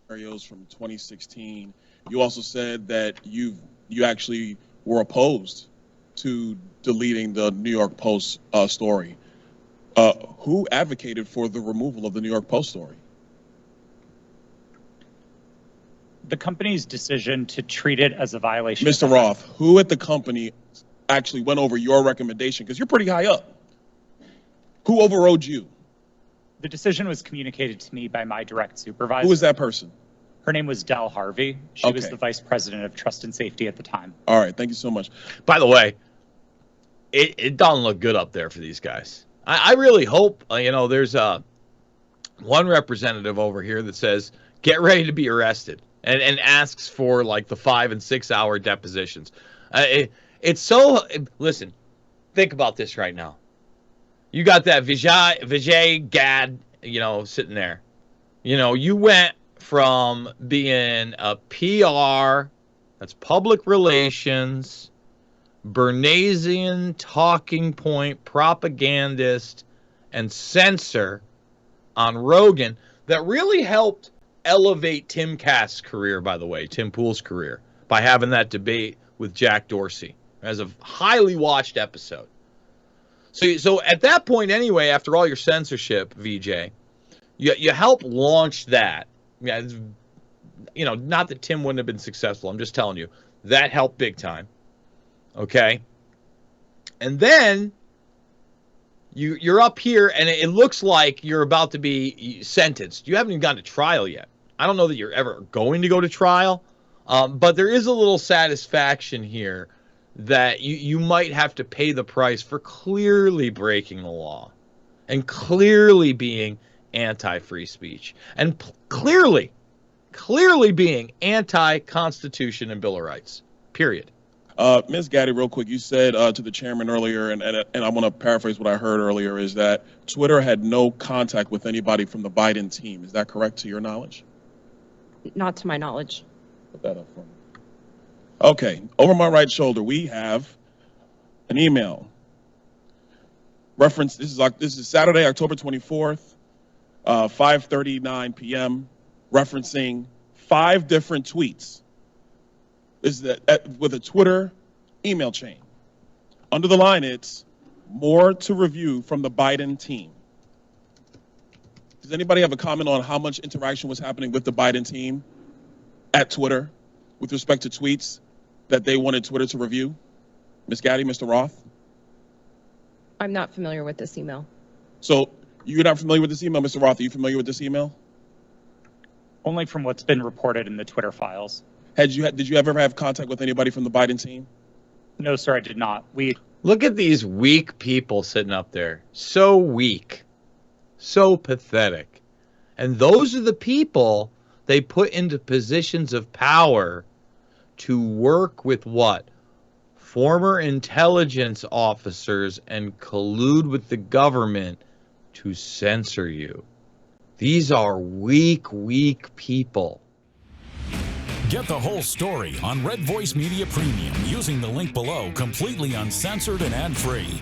scenarios from 2016. You also said that you actually were opposed to deleting the New York Post story. Who advocated for the removal of the New York Post story? The company's decision to treat it as a violation. Mr. Roth, who at the company actually went over your recommendation? Because you're pretty high up. Who overrode you? The decision was communicated to me by my direct supervisor. Who is that person? Her name was Del Harvey. She was the vice president of trust and safety at the time. All right. Thank you so much. By the way, it doesn't look good up there for these guys. I really hope, there's one representative over here that says, get ready to be arrested, and asks for like the 5 and 6 hour depositions. It's so, listen, think about this right now. You got that Vijaya Godde, sitting there. You went from being a PR, that's public relations, Bernaysian talking point propagandist and censor on Rogan that really helped elevate Tim Cast's career, by the way, Tim Pool's career, by having that debate with Jack Dorsey as a highly watched episode. So at that point anyway, after all your censorship, VJ, you help launch that. Yeah, not that Tim wouldn't have been successful. I'm just telling you, that helped big time. Okay? And then you're up here, and it looks like you're about to be sentenced. You haven't even gone to trial yet. I don't know that you're ever going to go to trial, but there is a little satisfaction here that you might have to pay the price for clearly breaking the law and clearly being anti-free speech and clearly being anti-Constitution and Bill of Rights, period. Ms. Godde, real quick, you said to the chairman earlier, and I want to paraphrase what I heard earlier, is that Twitter had no contact with anybody from the Biden team. Is that correct to your knowledge? Not to my knowledge. Put that up for me. Okay, over my right shoulder, we have an email. Reference, this is Saturday, October 24th, 5:39 p.m., referencing 5 different tweets. This is with a Twitter email chain. Under the line, it's more to review from the Biden team. Does anybody have a comment on how much interaction was happening with the Biden team at Twitter with respect to tweets that they wanted Twitter to review? Ms. Godde, Mr. Roth? I'm not familiar with this email. So you're not familiar with this email, Mr. Roth? Are you familiar with this email? Only from what's been reported in the Twitter files. Did you ever have contact with anybody from the Biden team? No, sir, I did not. Look at these weak people sitting up there. So weak. So pathetic. And those are the people they put into positions of power to work with what? Former intelligence officers and collude with the government to censor you. These are weak people. Get the whole story on Red Voice Media Premium using the link below, completely uncensored and ad-free.